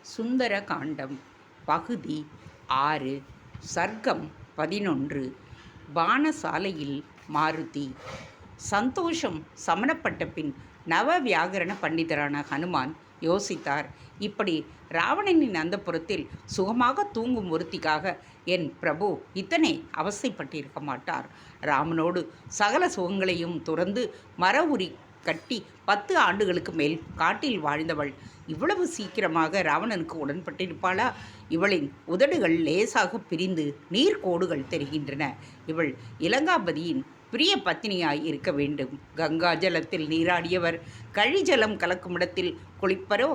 சுந்தர காண்டம் பகுதி 6 சர்க்கம் 11 பானசாலையில் மாருதி. சந்தோஷம் சமணப்பட்ட பின் நவ வியாகரண பண்டிதரான ஹனுமான் யோசித்தார். இப்படி ராவணனின் அந்தப்புறத்தில் சுகமாக தூங்கும் ஒருத்திக்காக என் பிரபு இத்தனை அவசைப்பட்டிருக்க மாட்டார். ராமனோடு சகல சுகங்களையும் துறந்து மர உரி கட்டி 10 ஆண்டுகளுக்கு மேல் காட்டில் வாழ்ந்தவள் இவ்வளவு சீக்கிரமாக ராவணனுக்கு உடன்பட்டிருப்பாளா? இவளின் உதடுகள் லேசாக பிரிந்து நீர்க்கோடுகள் தெரிகின்றன. இவள் இலங்காபதியின் பிரிய பத்தினியாய் இருக்க வேண்டும். கங்கா ஜலத்தில் நீராடியவர் கழிஜலம் கலக்கும் இடத்தில் குளிப்பரோ?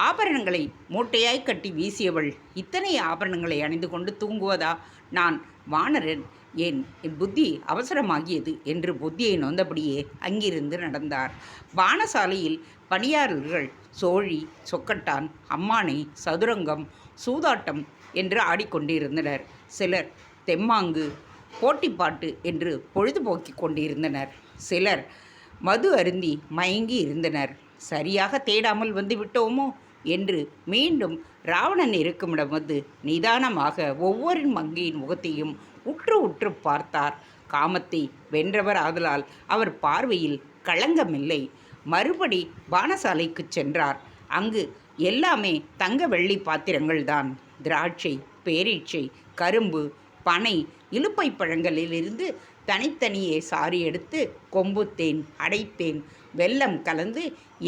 ஆபரணங்களை மூட்டையாய் கட்டி வீசியவள் இத்தனை ஆபரணங்களை அணிந்து கொண்டு தூங்குவதா? நான் வானரன், என் புத்தி அவசரமாகியது என்று புத்தியை நொந்தபடியே அங்கிருந்து நடந்தார். பானசாலையில் பணியாளர்கள் சோழி, சொக்கட்டான், அம்மானை, சதுரங்கம், சூதாட்டம் என்று ஆடிக்கொண்டிருந்தனர். சிலர் தெம்மாங்கு, போட்டிப்பாட்டு என்று பொழுதுபோக்கிக் கொண்டிருந்தனர். சிலர் மது அருந்தி மயங்கி இருந்தனர். சரியாக தேடாமல் வந்து விட்டோமோ என்று மீண்டும் ராவணன் இருக்குமிடம் வந்து நிதானமாக ஒவ்வொரு மங்கையின் முகத்தையும் உற்று உற்று பார்த்தார். காமத்தை வென்றவர் ஆதலால் அவர் பார்வையில் களங்கமில்லை. மறுபடி பானசாலைக்கு சென்றார். அங்கு எல்லாமே தங்க வெள்ளி பாத்திரங்கள்தான். திராட்சை, பேரீட்சை, கரும்பு, பனை, இலுப்பை பழங்களிலிருந்து தனித்தனியே சாறு எடுத்து கொம்புத்தேன், அடைத்தேன், வெல்லம் கலந்து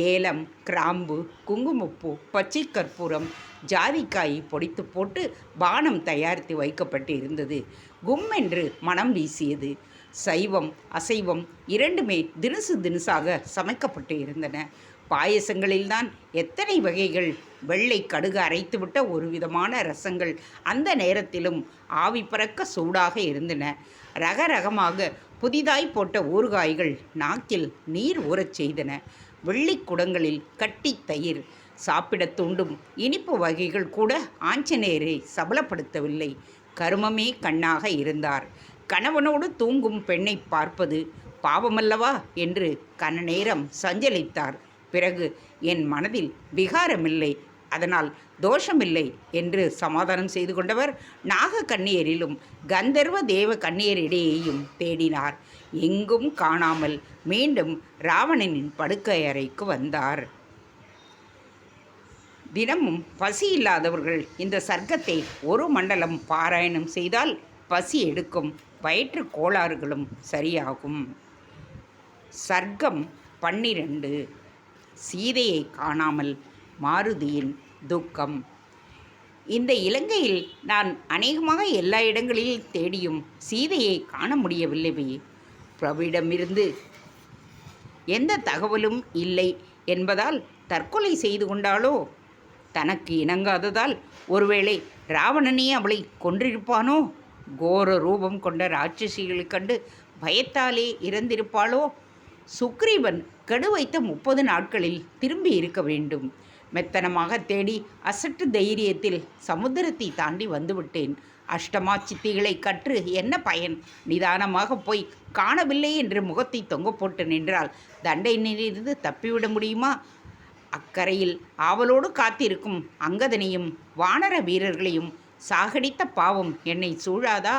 ஏலம், கிராம்பு, குங்குமப்பூ, பச்சை கற்பூரம், ஜாதிக்காயை பொடித்து போட்டு பானம் தயாரித்து வைக்கப்பட்டு இருந்தது. கும்மென்று மனம் வீசியது. சைவம் அசைவம் இரண்டுமே தினுசு தினுசாக சமைக்கப்பட்டு இருந்தன. பாயசங்களில்தான் எத்தனை வகைகள்! வெள்ளை கடுகு அரைத்துவிட்ட ஒரு விதமான ரசங்கள் அந்த நேரத்திலும் ஆவி பறக்க சூடாக இருந்தன. ரகரகமாக புதிதாய் போட்ட ஊறுகாய்கள் நாக்கில் நீர் ஊறச் செய்தன. வெள்ளி குடங்களில் கட்டி தயிர். சாப்பிடத் தூண்டும் இனிப்பு வகைகள் கூட ஆஞ்சநேயரை சபலப்படுத்தவில்லை. கருமமே கண்ணாக இருந்தார். கணவனோடு தூங்கும் பெண்ணை பார்ப்பது பாவமல்லவா என்று கன நேரம் சஞ்சலித்தார். பிறகு என் மனதில் விகாரமில்லை, அதனால் தோஷமில்லை என்று சமாதானம் செய்து கொண்டவர் நாக கன்னியரிலும் கந்தர்வ தேவ கன்னியரிடையேயும் தேடினார். எங்கும் காணாமல் மீண்டும் ராவணனின் படுக்கை அறைக்கு வந்தார். தினமும் பசி இல்லாதவர்கள் இந்த சர்க்கத்தை ஒரு மண்டலம் பாராயணம் செய்தால் பசி எடுக்கும், வயிற்று கோளாறுகளும் சரியாகும். சர்க்கம் 12 சீதையை காணாமல் மாருதியின் துக்கம். இந்த இலங்கையில் நான் அநேகமாக எல்லா இடங்களிலும் தேடியும் சீதையை காண முடியவில்லைவே. பிரபுவிடமிருந்து எந்த தகவலும் இல்லை என்பதால் தற்கொலை செய்து கொண்டாளோ? தனக்கு இணங்காததால் ஒருவேளை ராவணனே அவளை கொன்றிருப்பானோ? கோர ரூபம் கொண்ட ராட்சசிகளைக் கண்டு பயத்தாலே இறந்திருப்பாளோ? சுக்ரீவன் கெடு வைத்த 30 நாட்களில் திரும்பி இருக்க வேண்டும். மெத்தனமாக தேடி அசட்டு தைரியத்தில் சமுத்திரத்தை தாண்டி வந்துவிட்டேன். அஷ்டமா சித்திகளை கற்று என்ன பயன்? நிதானமாக போய் காணவில்லை என்று முகத்தை தொங்க போட்டு நின்றால் தண்டையிலிருந்து தப்பிவிட முடியுமா? அக்கரையில் ஆவலோடு காத்திருக்கும் அங்கதனையும் வானர வீரர்களையும் சாகடித்த பாவம் என்னை சூழாதா?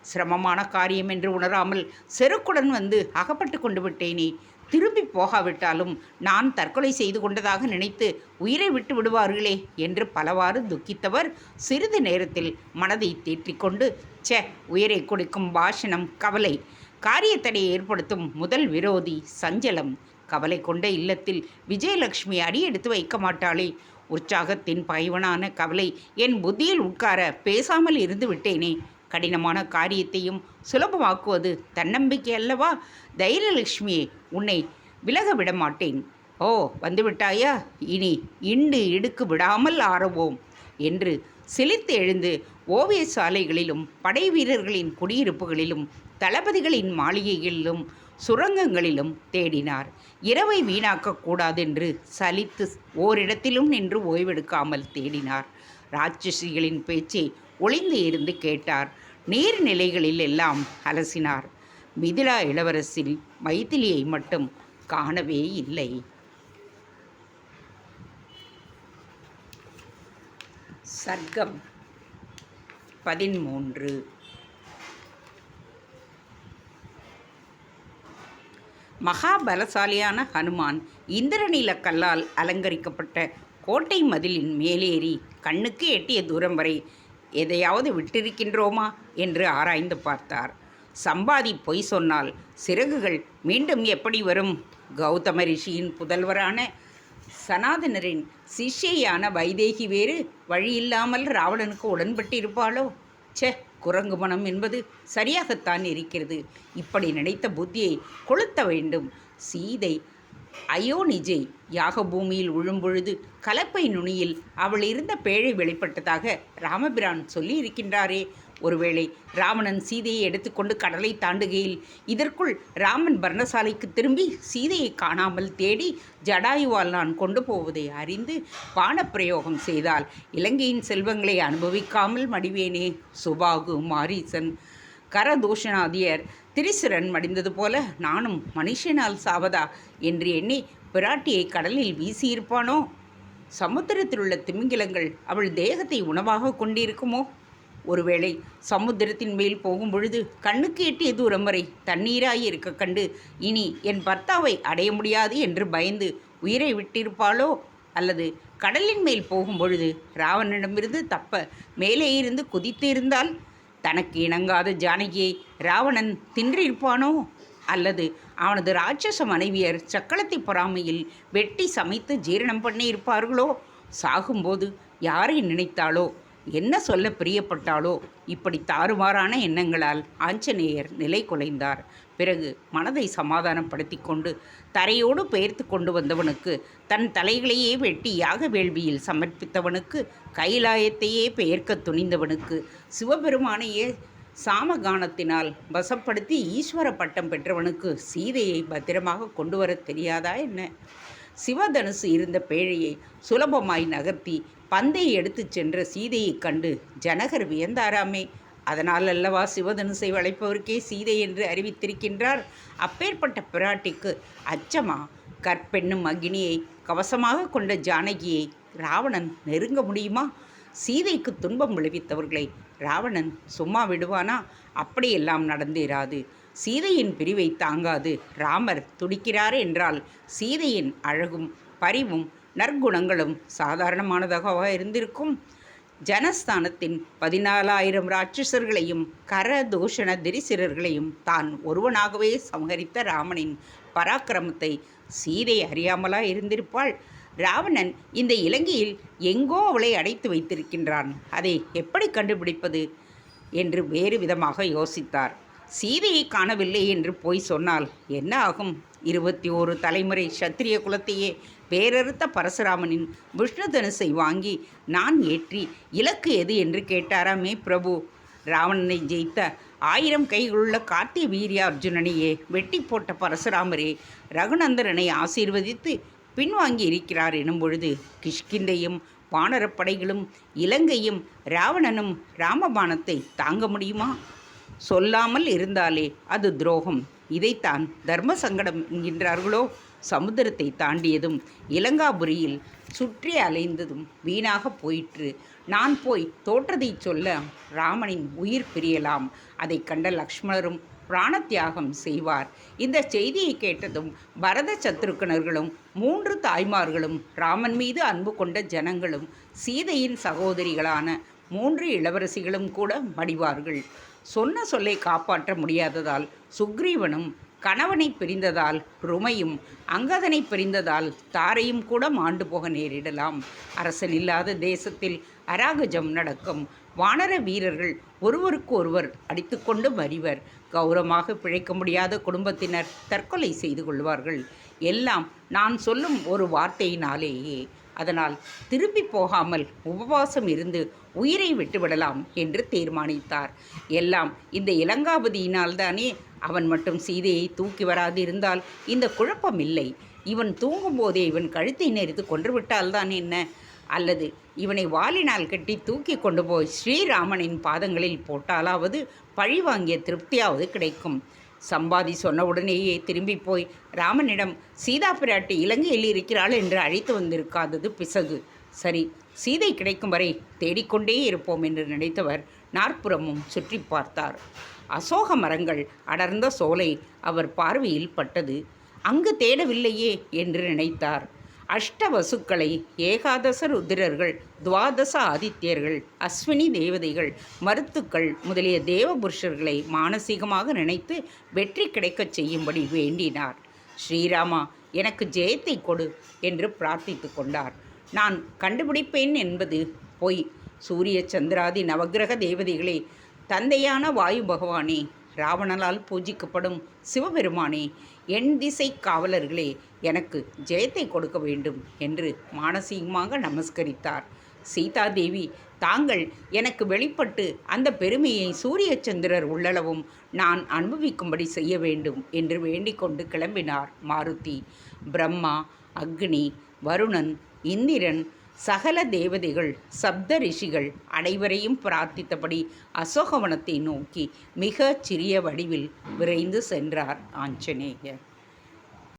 சிரமமான காரியம் என்று உணராமல் செருக்குடன் வந்து அகப்பட்டு கொண்டு விட்டேனே. திரும்பி போகாவிட்டாலும் நான் தற்கொலை செய்து கொண்டதாக நினைத்து உயிரை விட்டு விடுவார்களே என்று பலவாறு துக்கித்தவர் சிறிது நேரத்தில் மனதை தேற்றிக்கொண்டு, உயிரை கொடுக்கும் பாஷணம் கவலை, காரியத்தடையை ஏற்படுத்தும் முதல் விரோதி சஞ்சலம். கவலை கொண்ட இல்லத்தில் விஜயலட்சுமி அடி எடுத்து வைக்க மாட்டாளே. உற்சாகத்தின் பகைவனான கவலை என் புத்தியில் உட்கார பேசாமல் இருந்து விட்டேனே. கடினமான காரியத்தையும் சுலபமாக்குவது தன்னம்பிக்கை அல்லவா? தைரியலட்சுமியே, உன்னை விலக விட மாட்டேன். ஓ, வந்துவிட்டாயா? இனி இண்டு இடுக்கு விடாமல் ஆரவோம் என்று சிலிர்த்து எழுந்து ஓவிய சாலைகளிலும் படை வீரர்களின் குடியிருப்புகளிலும் தளபதிகளின் மாளிகைகளிலும் சுரங்கங்களிலும் தேடினார். இரவை வீணாக்கக்கூடாதென்று சலித்து ஓரிடத்திலும் நின்று ஓய்வெடுக்காமல் தேடினார். ராட்சசிகளின் பேச்சை ஒளிந்து இருந்து கேட்டார். நீர்நிலைகளில் எல்லாம் அலசினார். மிதிலா இளவரசில் மைதிலியை மட்டும் காணவே இல்லை. சர்க்கம் 13. மகாபலசாலியான ஹனுமான் இந்திரநீல கல்லால் அலங்கரிக்கப்பட்ட கோட்டை மதிலின் மேலேறி கண்ணுக்கு எட்டிய தூரம் வரை எதையாவது விட்டிருக்கின்றோமா என்று ஆராய்ந்து பார்த்தார். சம்பாதி பொய் சொன்னால் சிறகுகள் மீண்டும் எப்படி வரும்? கௌதம ரிஷியின் புதல்வரான சனாதனரின் சிஷ்யையான வைதேகி வேறு வழியில்லாமல் ராவணனுக்கு உடன்பட்டிருப்பாளோ? சே, குரங்கு மனம் என்பது சரியாகத்தான் இருக்கிறது. இப்படி நினைத்த புத்தியை கொளுத்த வேண்டும். சீதை அயோனிஜை யாகபூமியில் விழும்பொழுது கலப்பை நுனியில் அவள் இருந்த பேழை வெளிப்பட்டதாக ராமபிரான் சொல்லி இருக்கின்றாரே. ஒருவேளை ராவணன் சீதையை எடுத்துக்கொண்டு கடலை தாண்டுகையில் இதற்குள் ராமன் பர்ணசாலைக்கு திரும்பி சீதையை காணாமல் தேடி ஜடாயுவால் நான் கொண்டு போவதை அறிந்து பானப்பிரயோகம் செய்தால் இலங்கையின் செல்வங்களை அனுபவிக்காமல் மடிவேனே. சுபாகு, மாரீசன், கரதூஷணாதியர், திரிசுரன் மடிந்தது போல நானும் மனுஷனால் சாவதா என்று எண்ணி பிராட்டியை கடலில் வீசியிருப்பானோ? சமுத்திரத்தில் உள்ள திமிங்கிலங்கள் அவள் தேகத்தை உணவாக கொண்டிருக்குமோ? ஒருவேளை சமுத்திரத்தின் மேல் போகும் பொழுது கண்ணுக்கு எட்டிய தூரம் வரை தண்ணீராய் இருக்க கண்டு இனி என் பர்த்தாவை அடைய முடியாது என்று பயந்து உயிரை விட்டிருப்பாளோ? அல்லது கடலின் மேல் போகும் பொழுது ராவணனிடமிருந்து தப்ப மேலே இருந்து குதித்து இருந்தால் தனக்கு இணங்காத ஜானகியை ராவணன் தின்றிருப்பானோ? அல்லது அவனது ராட்சச மனைவியர் சக்களத்தை பொறாமையில் வெட்டி சமைத்து ஜீரணம் பண்ணி இருப்பார்களோ? சாகும்போது யாரை நினைத்தாளோ, என்ன சொல்ல பிரியப்பட்டாளோ, இப்படி தாறுமாறான எண்ணங்களால் ஆஞ்சநேயர் நிலை குலைந்தார். பிறகு மனதை சமாதானப்படுத்தி கொண்டு தரையோடு பெயர்த்து கொண்டு வந்தவனுக்கு, தன் தலைகளையே வெட்டி யாக வேள்வியில் சமர்ப்பித்தவனுக்கு, கைலாயத்தையே பெயர்க்க துணிந்தவனுக்கு, சிவபெருமானையே சாமகானத்தினால் வசப்படுத்தி ஈஸ்வர பட்டம் பெற்றவனுக்கு சீதையை பத்திரமாக கொண்டு வர தெரியாதா என்ன? சிவதனுசு இருந்த பேழையை சுலபமாய் நகர்த்தி பந்தை எடுத்து சென்ற சீதையை கண்டு ஜனகர் வியந்தாராமே. அதனால் அல்லவா சிவதனுசை வளைப்பவருக்கே சீதை என்று அறிவித்திருக்கின்றார். அப்பேற்பட்ட பிராட்டிக்கு அச்சமா? கற்பெண்ணும் அக்னியை கவசமாக கொண்ட ஜானகியை ராவணன் நெருங்க முடியுமா? சீதைக்கு துன்பம் விளைவித்தவர்களை ராவணன் சும்மா விடுவானா? அப்படியெல்லாம் நடந்தேராது. சீதையின் பிரிவை தாங்காது ராமர் துடிக்கிறார் என்றால் சீதையின் அழகும் பரிவும் நற்குணங்களும் சாதாரணமானதாக இருந்திருக்கும். ஜனஸ்தானத்தின் 14,000 ராட்சசர்களையும் கரதூஷண திரிசிரர்களையும் தான் ஒருவனாகவே சமகரித்த ராமனின் பராக்கிரமத்தை சீதை அறியாமலா இருந்திருப்பாள்? ராவணன் இந்த இலங்கையில் எங்கோ அவளை அடைத்து வைத்திருக்கின்றான். அதை எப்படி கண்டுபிடிப்பது என்று வேறு விதமாக யோசித்தார். சீதையை காணவில்லை என்று போய் சொன்னால் என்ன ஆகும்? 21 தலைமுறை சத்திரிய குலத்தையே பேரறுத்த பரசுராமனின் விஷ்ணு தனுசை வாங்கி நான் ஏற்றி இலக்கு எது என்று கேட்டாராமே பிரபு. ராவணனை ஜெயித்த 1000 கைகளுள்ள கார்த்திய வீரிய அர்ஜுனனையே வெட்டி போட்ட பரசுராமரே ரகுநந்தரனை ஆசீர்வதித்து பின்வாங்கி இருக்கிறார் எனும் பொழுது கிஷ்கிந்தையும் வானரப்படைகளும் இலங்கையும் ராவணனும் ராமபாணத்தை தாங்க முடியுமா? சொல்லாமல் இருந்தாலே அது துரோகம். இதைத்தான் தர்ம சங்கடம் என்கின்றார்களோ? சமுத்திரத்தை தாண்டியதும் இலங்காபுரியில் சுற்றி அலைந்ததும் வீணாக போயிற்று. நான் போய் தோற்றதை சொல்ல ராமனின் உயிர் பிரியலாம். அதை கண்ட லக்ஷ்மணரும் பிராணத்தியாகம் செய்வார். இந்த செய்தியை கேட்டதும் பரத சத்ருக்கனர்களும் 3 தாய்மார்களும் ராமன் மீது அன்பு கொண்ட ஜனங்களும் சீதையின் சகோதரிகளான 3 இளவரசிகளும் கூட மடிவார்கள். சொன்ன சொல்லை காப்பாற்ற முடியாததால் சுக்ரீவனும், கணவனை பிரிந்ததால் ருமையும், அங்கதனை பிரிந்ததால் தாரையும் கூட மாண்டு போக நேரிடலாம். அரசன் இல்லாத தேசத்தில் அராகஜம் நடக்கும். வானர வீரர்கள் ஒருவருக்கு ஒருவர் அடித்துக்கொண்டு மறிவர். கௌரவமாக பிழைக்க முடியாத குடும்பத்தினர் தற்கொலை செய்து கொள்வார்கள். எல்லாம் நான் சொல்லும் ஒரு வார்த்தையினாலேயே. அதனால் திரும்பி போகாமல் உபவாசம் இருந்து உயிரை விட்டுவிடலாம் என்று தீர்மானித்தார். எல்லாம் இந்த இலங்காபதியினால்தானே. அவன் மட்டும் சீதையை தூக்கி வராது இருந்தால் இந்த குழப்பம் இல்லை. இவன் தூங்கும்போதே இவன் கழுத்தை நெறித்து கொன்றுவிட்டால்தான் என்ன? அல்லது இவனை வாளினால் கட்டி தூக்கி கொண்டு போய் ஸ்ரீராமனின் பாதங்களில் போட்டாலாவது பழி வாங்கிய திருப்தியாவது கிடைக்கும். சம்பாதி சொன்னவுடனேயே திரும்பி போய் ராமனிடம் சீதா பிராட்டி இலங்கையில் இருக்கிறாள் என்று அழைத்து வந்திருக்காதது பிசகு. சரி, சீதை கிடைக்கும் வரை தேடிக்கொண்டே இருப்போம் என்று நினைத்தவர் நாற்புறமும் சுற்றி பார்த்தார். அசோக மரங்கள் அடர்ந்த சோலை அவர் பார்வையில் பட்டது. அங்கு தேடவில்லையே என்று நினைத்தார். அஷ்டவசுக்களை, ஏகாதச ருத்திரர்கள், துவாதச ஆதித்யர்கள், அஸ்வினி தேவதைகள், மருத்துக்கள் முதலிய தேவபுருஷர்களை மானசீகமாக நினைத்து வெற்றி கிடைக்கச் செய்யும்படி வேண்டினார். ஸ்ரீராமா, எனக்கு ஜெயத்தை கொடு என்று பிரார்த்தித்து கொண்டார். நான் கண்டுபிடிப்பேன் என்பது பொய். சூரிய சந்திராதி நவக்கிரக தேவதைகளே, தந்தையான வாயு பகவானே, ராவணனால் பூஜிக்கப்படும் சிவபெருமானே, என் திசை காவலர்களே, எனக்கு ஜெயத்தை கொடுக்க வேண்டும் என்று மானசீகமாக நமஸ்கரித்தார். சீதாதேவி, தாங்கள் எனக்கு வெளிப்பட்டு அந்த பெருமையை சூரிய சந்திரர் உள்ளளவும் நான் அனுபவிக்கும்படி செய்ய வேண்டும் என்று வேண்டிக்கொண்டு கிளம்பினார் மாருதி. பிரம்மா, அக்னி, வருணன், இந்திரன், சகல தேவதைகள், சப்த ரிஷிகள் அனைவரையும் பிரார்த்தித்தபடி அசோகவனத்தை நோக்கி மிக சிறிய வடிவில் விரைந்து சென்றார் ஆஞ்சநேயர்.